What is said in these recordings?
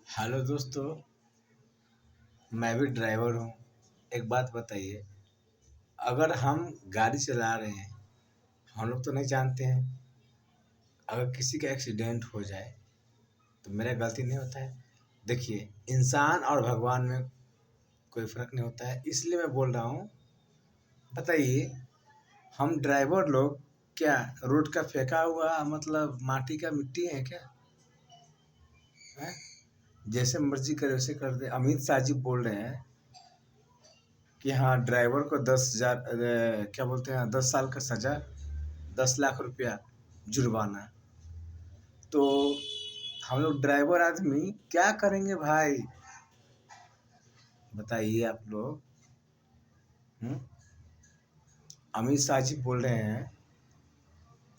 Hello दोस्तों। मैं भी ड्राइवर हूँ। एक बात बताइए, अगर हम गाड़ी चला रहे हैं, हम लोग तो नहीं जानते हैं, अगर किसी का एक्सीडेंट हो जाए तो मेरा गलती नहीं होता है। देखिए, इंसान और भगवान में कोई फ़र्क नहीं होता है, इसलिए मैं बोल रहा हूँ। बताइए, हम ड्राइवर लोग क्या रोड का फेंका हुआ मतलब माटी का मिट्टी है क्या? हैं? जैसे मर्जी करे वैसे कर दे। अमित शाह जी बोल रहे हैं कि हाँ, ड्राइवर को 10,000 क्या बोलते हैं, 10 साल का सजा, 10 लाख रुपया जुर्माना। तो हम लोग ड्राइवर आदमी क्या करेंगे भाई? बताइए आप लोग। हम्म? अमित शाह जी बोल रहे हैं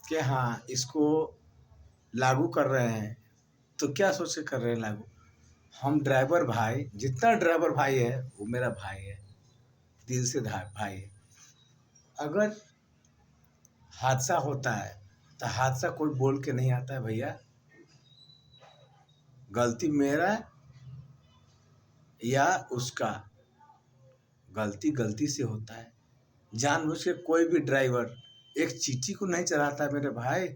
कि हाँ, इसको लागू कर रहे हैं, तो क्या सोच के कर रहे हैं लागू? हम ड्राइवर भाई, जितना ड्राइवर भाई है वो मेरा भाई है, दिल से भाई है। अगर हादसा होता है तो हादसा कोई बोल के नहीं आता है भैया, गलती मेरा या उसका। गलती गलती से होता है। जानबूझ के कोई भी ड्राइवर एक चींटी को नहीं चढ़ाता है मेरे भाई।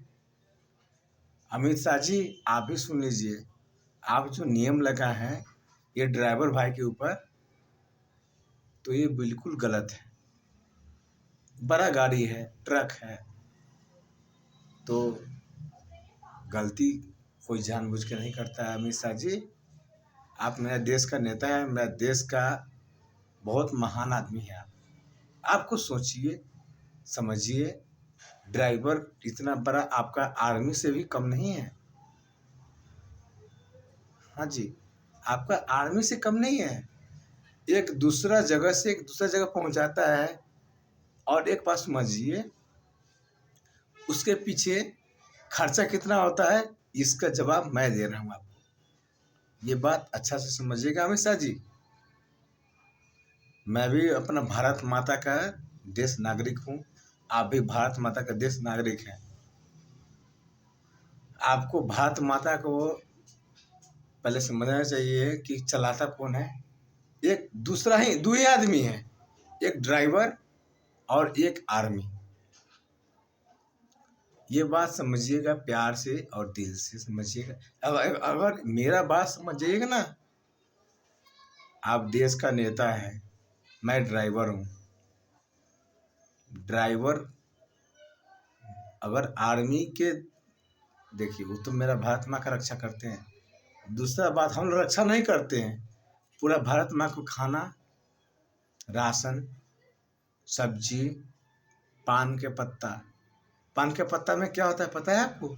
अमित शाह जी, आप भी सुन लीजिए। आप जो नियम लगा है ये ड्राइवर भाई के ऊपर, तो ये बिल्कुल गलत है। बड़ा गाड़ी है, ट्रक है, तो गलती कोई जानबूझ के नहीं करता है। अमित शाह जी, आप मेरे देश का नेता है, मेरा देश का बहुत महान आदमी है आप। कुछ सोचिए, समझिए। ड्राइवर इतना बड़ा आपका आर्मी से भी कम नहीं है। हाँ जी, आपका आर्मी से कम नहीं है। एक दूसरा जगह से एक दूसरा जगह पहुंचाता है। और एक बात समझिए, उसके पीछे खर्चा कितना होता है, इसका जवाब मैं दे रहा हूँ आपको। ये बात अच्छा से समझिएगा अमित शाह जी। मैं भी अपना भारत माता का देश नागरिक हूँ, आप भी भारत माता का देश नागरिक हैं। आपको भारत माता को पहले समझना चाहिए कि चलाता कौन है। एक दूसरा ही दो ही आदमी है, एक ड्राइवर और एक आर्मी। ये बात समझिएगा, प्यार से और दिल से समझिएगा। अगर मेरा बात समझ जाइएगा ना, आप देश का नेता है, मैं ड्राइवर हूँ। ड्राइवर अगर आर्मी के, देखिए वो तो मेरा भारत माँ का रक्षा करते हैं। दूसरा बात, हम लोग रक्षा नहीं करते हैं, पूरा भारत माँ को खाना, राशन, सब्जी, पान के पत्ता। पान के पत्ता में क्या होता है पता है आपको?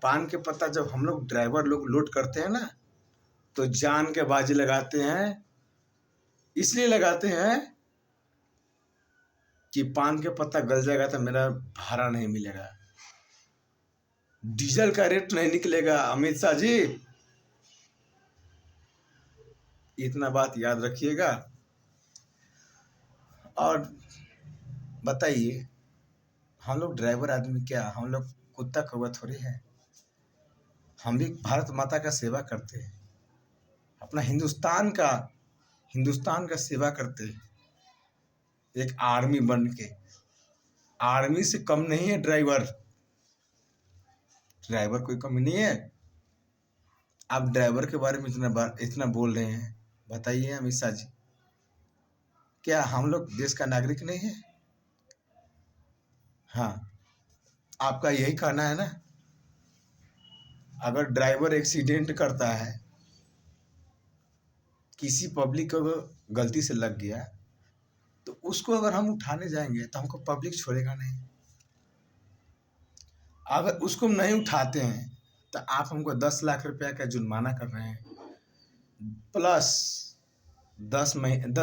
पान के पत्ता जब हम लोग ड्राइवर लोग लोड करते हैं ना, तो जान के बाजी लगाते हैं। इसलिए लगाते हैं कि पान के पत्ता गल जाएगा तो मेरा भाड़ा नहीं मिलेगा, डीजल का रेट नहीं निकलेगा। अमित शाह जी, इतना बात याद रखिएगा। और बताइए, हम लोग ड्राइवर आदमी क्या, हम लोग कुत्ता कौवा थोड़ी है। हम भी भारत माता का सेवा करते हैं, अपना हिंदुस्तान का सेवा करते हैं, एक आर्मी बन के। आर्मी से कम नहीं है ड्राइवर। ड्राइवर कोई कमी नहीं है। आप ड्राइवर के बारे में इतना बोल रहे हैं, बताइए अमित शाह जी, क्या हम लोग देश का नागरिक नहीं है? हाँ, आपका यही कहना है ना? अगर ड्राइवर एक्सीडेंट करता है, किसी पब्लिक को गलती से लग गया, तो उसको अगर हम उठाने जाएंगे तो हमको पब्लिक छोड़ेगा नहीं। अगर उसको नहीं उठाते हैं तो आप हमको 10 लाख रुपया का जुर्माना कर रहे हैं, प्लस 10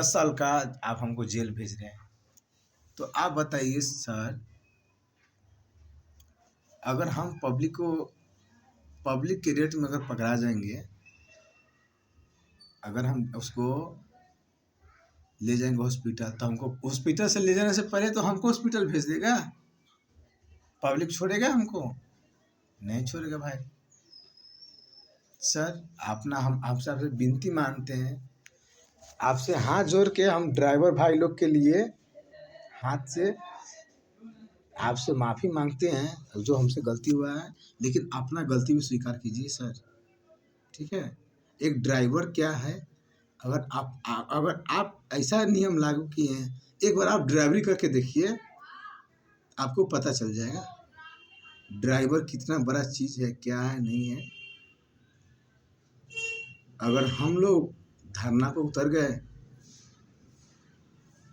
साल का आप हमको जेल भेज रहे हैं। तो आप बताइए सर, अगर हम पब्लिक के रेट में अगर पकड़ा जाएंगे, अगर हम उसको ले जाएंगे हॉस्पिटल, तो हमको हॉस्पिटल से ले जाने से पहले तो हमको हॉस्पिटल भेज देगा। पब्लिक छोड़ेगा हमको? नहीं छोड़ेगा भाई। सर आप ना हम आपसे आपसे विनती मानते हैं, आपसे हाथ जोड़ के हम ड्राइवर भाई लोग के लिए हाथ से आपसे माफ़ी मांगते हैं जो हमसे गलती हुआ है, लेकिन अपना गलती भी स्वीकार कीजिए सर। ठीक है? एक ड्राइवर क्या है, अगर आप ऐसा नियम लागू किए हैं, एक बार आप ड्राइवरी करके देखिए, आपको पता चल जाएगा ड्राइवर कितना बड़ा चीज़ है, क्या है, नहीं है। अगर हम लोग धरना पे उतर गए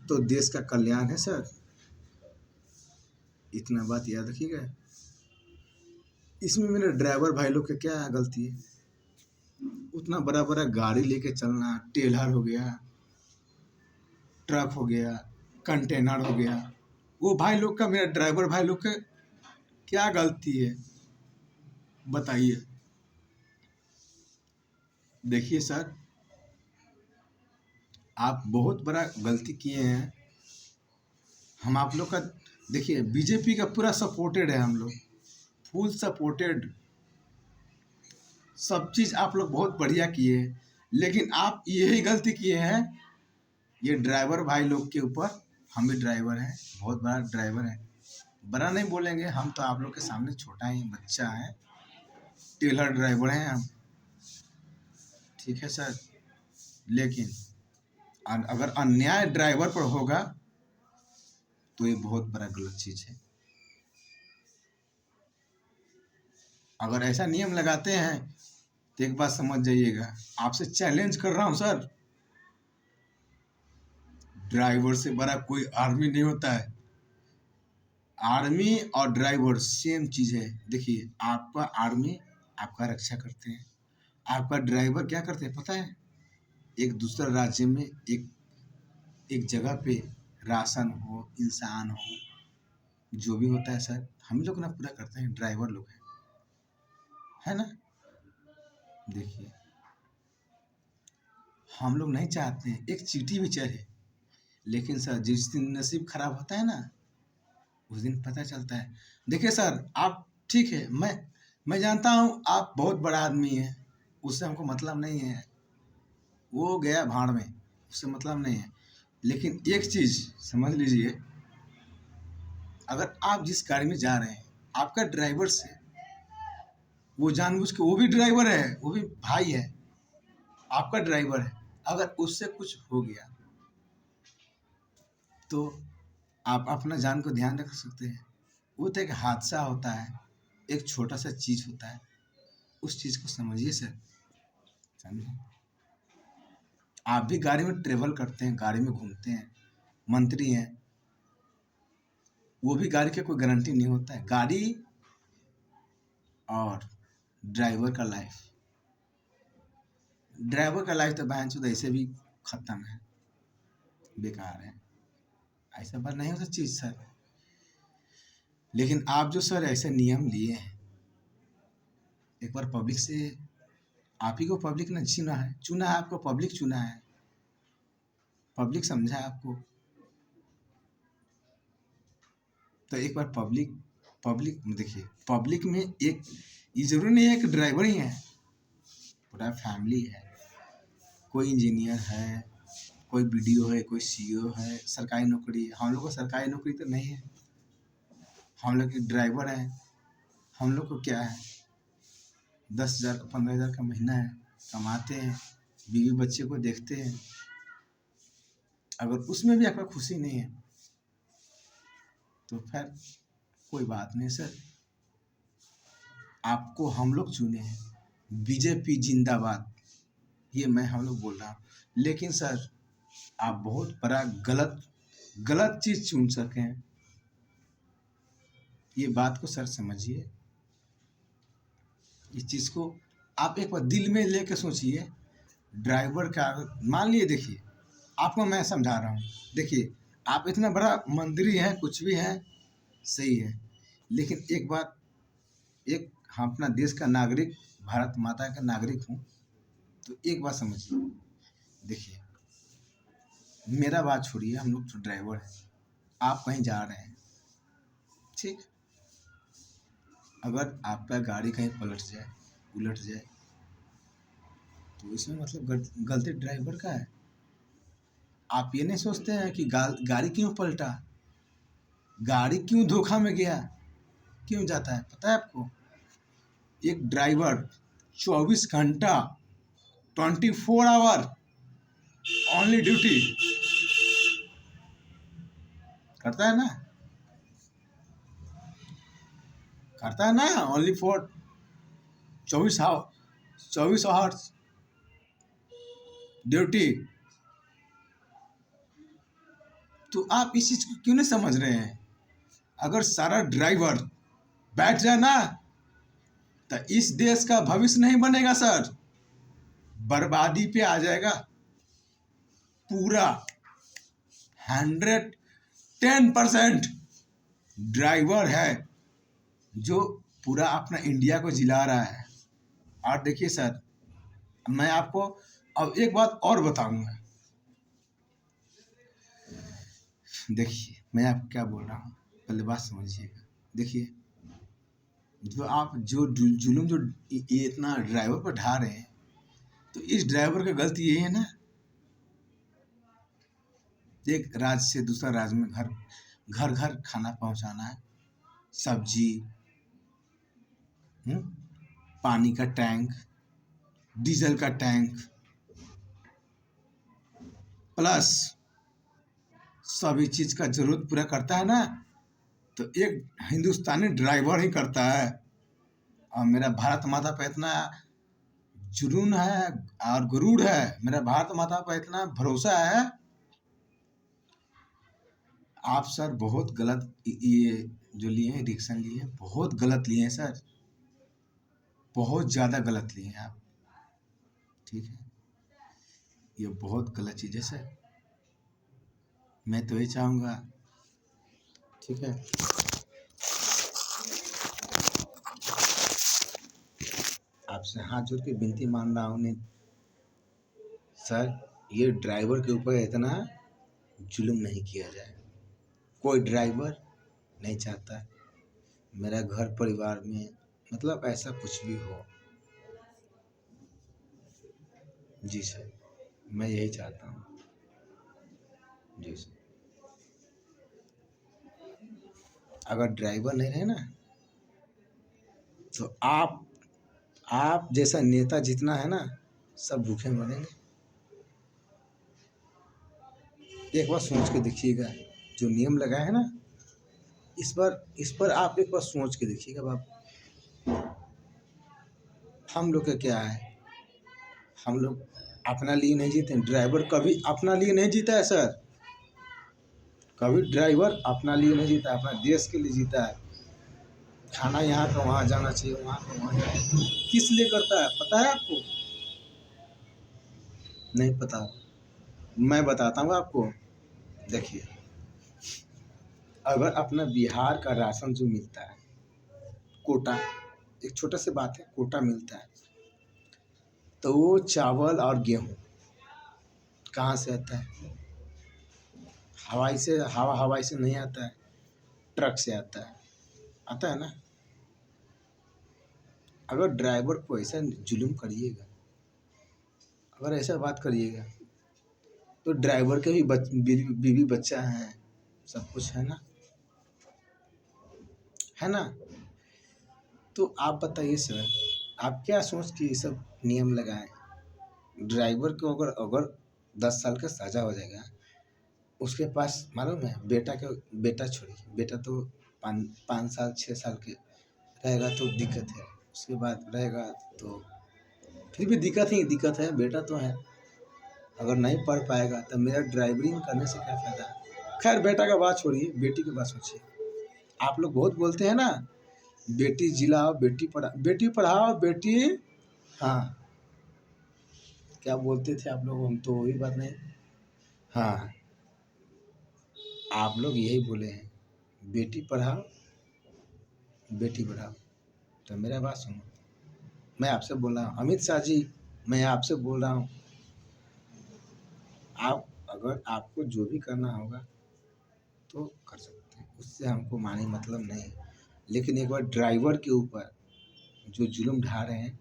तो देश का कल्याण है सर, इतना बात याद रखिएगा। इसमें मेरे ड्राइवर भाई लोग की क्या गलती है? उतना बड़ा बड़ा गाड़ी लेके चलना, टेलर हो गया, ट्रक हो गया, कंटेनर हो गया, वो भाई लोग का, मेरा ड्राइवर भाई लोग का क्या गलती है बताइए। देखिए सर, आप बहुत बड़ा गलती किए हैं। हम आप लोग का देखिए, बीजेपी का पूरा सपोर्टेड है, हम लोग फुल सपोर्टेड, सब चीज़ आप लोग बहुत बढ़िया किए हैं, लेकिन आप यही गलती किए हैं ये ड्राइवर भाई लोग के ऊपर। हम भी ड्राइवर हैं, बहुत बड़ा ड्राइवर है, बड़ा नहीं बोलेंगे, हम तो आप लोग के सामने छोटा ही बच्चा है, टेलर ड्राइवर हैं हम। ठीक है सर, लेकिन अगर अन्याय ड्राइवर पर होगा तो ये बहुत बड़ा गलत चीज़ है। अगर ऐसा नियम लगाते हैं तो एक बात समझ जाइएगा, आपसे चैलेंज कर रहा हूँ सर, ड्राइवर से बड़ा कोई आर्मी नहीं होता है। आर्मी और ड्राइवर सेम चीज़ है। देखिए, आपका आर्मी आपका रक्षा करते हैं, आपका ड्राइवर क्या करते हैं पता है? एक दूसरे राज्य में एक एक जगह पे राशन हो, इंसान हो, जो भी होता है सर, हम लोग ना पूरा करते हैं, ड्राइवर लोग हैं, है ना? देखिए, हम लोग नहीं चाहते हैं एक चींटी भी चढ़े, लेकिन सर जिस दिन नसीब खराब होता है ना, उस दिन पता चलता है। देखिए सर, आप ठीक है, मैं जानता हूँ आप बहुत बड़ा आदमी हैं, उससे हमको मतलब नहीं है, वो गया भाड़ में, उससे मतलब नहीं है। लेकिन एक चीज़ समझ लीजिए, अगर आप जिस गाड़ी में जा रहे हैं, आपका ड्राइवर से, वो जानबूझ के, वो भी ड्राइवर है, वो भी भाई है, आपका ड्राइवर है, अगर उससे कुछ हो गया तो आप अपना जान को ध्यान रख सकते हैं। वो तो एक हादसा होता है, एक छोटा सा चीज़ होता है, उस चीज़ को समझिए सर, समझे? आप भी गाड़ी में ट्रेवल करते हैं, गाड़ी में घूमते हैं, मंत्री हैं, वो भी गाड़ी के कोई गारंटी नहीं होता है। गाड़ी और ड्राइवर का लाइफ तो बहनचोद ऐसे भी खत्म है, बेकार है, ऐसा बात नहीं होता चीज़ सर। लेकिन आप जो सर ऐसे नियम लिए हैं, एक बार पब्लिक से, आप ही को पब्लिक ने चुना है, आपको पब्लिक चुना है, पब्लिक समझा है आपको, तो एक बार पब्लिक पब्लिक देखिए, पब्लिक में एक, ये जरूरी नहीं है कि ड्राइवर ही है, पूरा फैमिली है, कोई इंजीनियर है, कोई बीडीओ है, कोई सीईओ है, सरकारी नौकरी है। हम लोग को सरकारी नौकरी तो नहीं है, हम लोग के ड्राइवर हैं, हम लोग को क्या है, 10,000 15,000 का महीना है, कमाते हैं, बीवी बच्चे को देखते हैं। अगर उसमें भी आपका खुशी नहीं है तो फिर कोई बात नहीं सर, आपको हम लोग चुने हैं, बीजेपी जिंदाबाद, ये मैं हम लोग बोल रहा हूँ। लेकिन सर, आप बहुत बड़ा गलत गलत चीज़ चुन सकें, ये बात को सर समझिए, इस चीज़ को आप एक बार दिल में लेके सोचिए। ड्राइवर का मान लिए, देखिए आपको मैं समझा रहा हूँ, देखिए आप इतना बड़ा मंत्री हैं, कुछ भी हैं, सही है, लेकिन एक बात, एक हम अपना देश का नागरिक, भारत माता का नागरिक हूँ, तो एक बात समझिए। देखिए, मेरा बात छोड़िए, हम लोग तो ड्राइवर हैं, आप कहीं जा रहे हैं, ठीक, अगर आपका गाड़ी कहीं पलट जाए, उलट जाए, तो इसमें मतलब गलती ड्राइवर का है। आप ये नहीं सोचते हैं कि गाड़ी क्यों पलटा, गाड़ी क्यों धोखा में गया, क्यों जाता है? पता है आपको? एक ड्राइवर 24 घंटा 24 आवर ओनली ड्यूटी करता है ना, करता है ना, ओनली फॉर 24 आवर्स ड्यूटी। तो आप इस चीज को क्यों नहीं समझ रहे हैं? अगर सारा ड्राइवर बैठ जाए ना तो इस देश का भविष्य नहीं बनेगा सर, बर्बादी पे आ जाएगा पूरा। 110% ड्राइवर है जो पूरा अपना इंडिया को जिला रहा है। और देखिए सर, मैं आपको अब एक बात और बताऊंगा। देखिए मैं आपको क्या बोल रहा हूँ, पहले बात समझिएगा। देखिए जो आप जो जुलूम जो ये इतना ड्राइवर पर ढा रहे हैं, तो इस ड्राइवर का गलती यही है ना, एक राज्य से दूसरा राज्य में घर घर खाना पहुंचाना है, सब्जी, पानी का टैंक, डीजल का टैंक, प्लस सभी चीज का जरूरत पूरा करता है ना, तो एक हिंदुस्तानी ड्राइवर ही करता है। और मेरा भारत माता पे इतना जुनून है और गुरूर है, मेरा भारत माता पे इतना भरोसा है। आप सर बहुत गलत ये जो लिए हैं, डिसीजन लिए हैं, बहुत गलत लिए हैं सर, बहुत ज़्यादा गलत लिए हैं आप। ठीक है, ये बहुत गलत चीज़ है सर। मैं तो ये चाहूँगा, ठीक है, आपसे हाथ जोड़ के विनती मान रहा हूँ, नहीं सर, ये ड्राइवर के ऊपर इतना जुल्म नहीं किया जाए। कोई ड्राइवर नहीं चाहता मेरा घर परिवार में मतलब ऐसा कुछ भी हो। जी सर, मैं यही चाहता हूँ। जी सर, अगर ड्राइवर नहीं रहे ना तो आप जैसा नेता जितना है ना, सब भूखे मरेंगे। एक बार सोच के देखिएगा, जो नियम लगा है ना, इस पर आप एक बार सोच के देखिएगा बाप। हम लोग का क्या है, हम लोग अपना लिए नहीं जीते। ड्राइवर कभी अपना लिए नहीं जीता है सर, कभी ड्राइवर अपना लिए नहीं जीता, अपना देश के लिए जीता है। खाना यहाँ का वहाँ जाना चाहिए, वहाँ का वहाँ जाना चाहिए, किस लिए करता है पता है आपको? नहीं पता? मैं बताता हूँ आपको। देखिए, अगर अपना बिहार का राशन जो मिलता है, कोटा, एक छोटा सी बात है, कोटा मिलता है, तो वो चावल और गेहूँ कहाँ से आता है? हवाई से नहीं आता है, ट्रक से आता है ना। अगर ड्राइवर को ऐसा जुल्म करिएगा, अगर ऐसा बात करिएगा, तो ड्राइवर के भी बीवी बच्चा है, सब कुछ है ना, है ना। तो आप बताइए सर, आप क्या सोच के ये सब नियम लगाए? ड्राइवर को अगर 10 साल का सजा हो जाएगा, उसके पास मालूम है बेटा छोड़िए, बेटा तो 5 साल 6 साल के रहेगा तो दिक्कत है, उसके बाद रहेगा तो फिर भी दिक्कत है, बेटा तो है। अगर नहीं पढ़ पाएगा तो मेरा ड्राइवरिंग करने से क्या फ़ायदा? खैर बेटा का बात छोड़िए, बेटी की बात सोचिए। आप लोग बहुत बोलते हैं ना, बेटी जिलाओ, बेटी पढ़ाओ, बेटी, हाँ, क्या बोलते थे आप लोग? हम तो वही बात नहीं, हाँ, आप लोग यही बोले हैं, बेटी पढ़ाओ बेटी बढ़ाओ। तो मेरा बात सुनो, मैं आपसे बोल रहा हूँ अमित शाह जी, मैं आपसे बोल रहा हूँ, आप अगर आपको जो भी करना होगा तो कर सकते हैं, उससे हमको मानी मतलब नहीं। लेकिन एक बार ड्राइवर के ऊपर जो जुल्म ढा रहे हैं,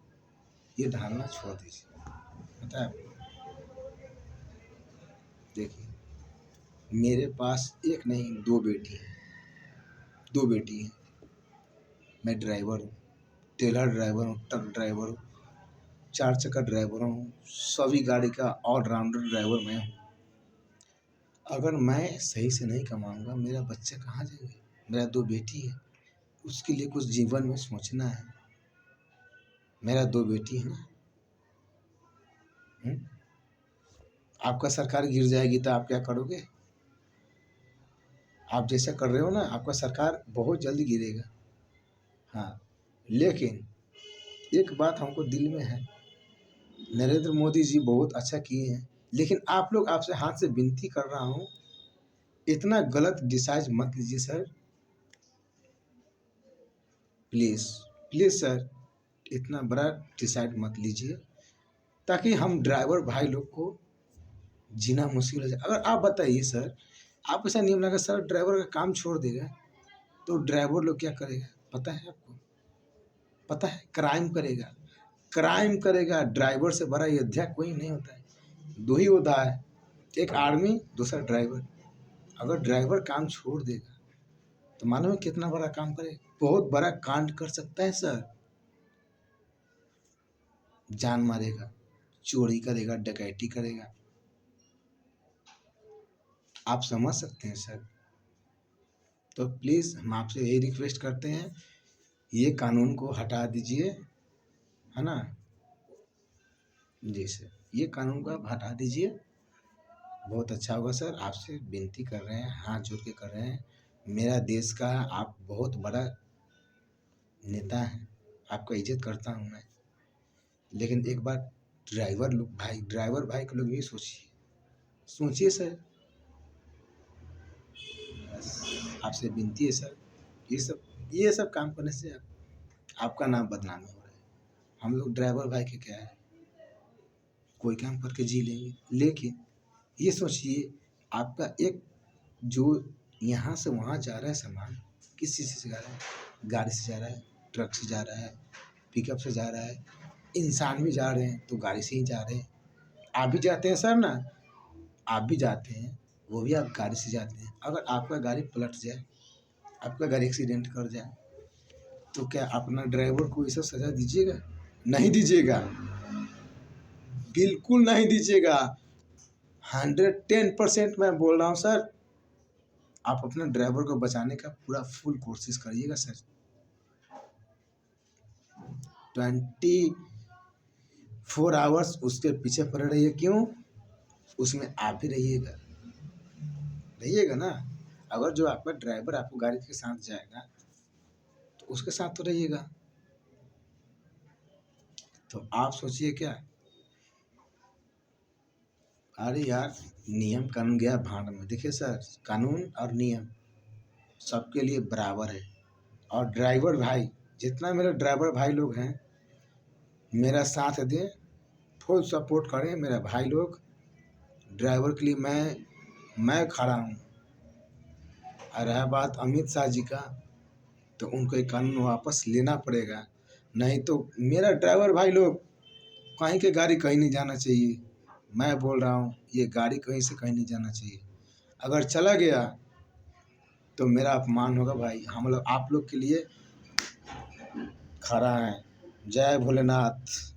ये ढालना छोड़ दीजिए। पता है आपको? देखिए, मेरे पास एक नहीं 2 बेटी हैं, 2 बेटी हैं। मैं ड्राइवर हूँ, टेलर ड्राइवर हूँ, ट्रक ड्राइवर हूँ, 4 चक्का ड्राइवर हूँ, सभी गाड़ी का ऑलराउंडर ड्राइवर मैं हूँ। अगर मैं सही से नहीं कमाऊँगा, मेरा बच्चे कहाँ जाएँगे? मेरा 2 बेटी है, उसके लिए कुछ जीवन में सोचना है। मेरा 2 बेटी है ना। हुँ? आपका सरकार गिर जाएगी तो आप क्या करोगे? आप जैसा कर रहे हो ना, आपका सरकार बहुत जल्दी गिरेगा। हाँ, लेकिन एक बात हमको दिल में है, नरेंद्र मोदी जी बहुत अच्छा किए हैं, लेकिन आप लोग, आपसे हाथ से विनती कर रहा हूँ, इतना गलत डिसाइड मत लीजिए सर। प्लीज़, प्लीज़ सर, इतना बड़ा डिसाइड मत लीजिए, ताकि हम ड्राइवर भाई लोग को जीना मुश्किल हो जाए। अगर आप बताइए सर, आप ऐसा नियम लगा सर ड्राइवर का काम छोड़ देगा, तो ड्राइवर लोग क्या करेगा? पता है आपको? पता है? क्राइम करेगा, क्राइम करेगा। ड्राइवर से बड़ा योद्धा कोई नहीं होता है। 2 ही होता है, एक आर्मी, दूसरा ड्राइवर। अगर ड्राइवर काम छोड़ देगा, तो मालूम है कितना बड़ा काम करेगा? बहुत बड़ा कांड कर सकता है सर। जान मारेगा, चोरी करेगा, डकैती करेगा। आप समझ सकते हैं सर। तो प्लीज़ हम आपसे यही रिक्वेस्ट करते हैं, ये कानून को हटा दीजिए, है ना? जी सर, ये कानून को आप हटा दीजिए, बहुत अच्छा होगा सर। आपसे विनती कर रहे हैं, हाथ जोड़ के कर रहे हैं। मेरा देश का आप बहुत बड़ा नेता हैं, आपका इज़्ज़त करता हूँ मैं। लेकिन एक बार ड्राइवर भाई के लोग भी सोचिए, सोचिए सर। बस आपसे विनती है सर, ये सब काम करने से आपका नाम बदनाम हो रहा है। हम लोग ड्राइवर भाई के क्या है, कोई काम करके जी लेंगे। लेकिन ये सोचिए, आपका एक जो यहाँ से वहाँ जा रहा है सामान, किस चीज़ से जा रहा है? गाड़ी से जा रहा है, ट्रक से जा रहा है, पिकअप से जा रहा है, इंसान भी जा रहे हैं तो गाड़ी से ही जा रहे हैं। आप भी जाते हैं सर ना, आप भी जाते हैं, वो भी आप गाड़ी से जाते हैं। अगर आपका गाड़ी पलट जाए, आपका गाड़ी एक्सीडेंट कर जाए, तो क्या अपना ड्राइवर को ये सब सज़ा दीजिएगा? नहीं दीजिएगा, बिल्कुल नहीं दीजिएगा। 110% मैं बोल रहा हूँ सर। आप अपने ड्राइवर को बचाने का पूरा फुल कोशिश करिएगा सर। 24 आवर्स उसके पीछे पड़े रहिए। क्यों? उसमें आप भी रहिएगा, रहिएगा ना। अगर जो आपका ड्राइवर आपको गाड़ी के साथ जाएगा, तो उसके साथ तो रहिएगा। तो आप सोचिए क्या? अरे यार, नियम कानून गया भाड़ में। देखिए सर, कानून और नियम सबके लिए बराबर है। और ड्राइवर भाई, जितना मेरे ड्राइवर भाई लोग हैं, मेरा साथ दें, फुल सपोर्ट करें मेरा भाई लोग। ड्राइवर के लिए मैं खड़ा हूँ। और रहा बात अमित शाह जी का, तो उनको ये कानून वापस लेना पड़ेगा। नहीं तो मेरा ड्राइवर भाई लोग, कहीं के गाड़ी कहीं नहीं जाना चाहिए। मैं बोल रहा हूँ, ये गाड़ी कहीं से कहीं नहीं जाना चाहिए। अगर चला गया तो मेरा अपमान होगा भाई। हम लोग आप लोग के लिए खड़ा है। जय भोलेनाथ।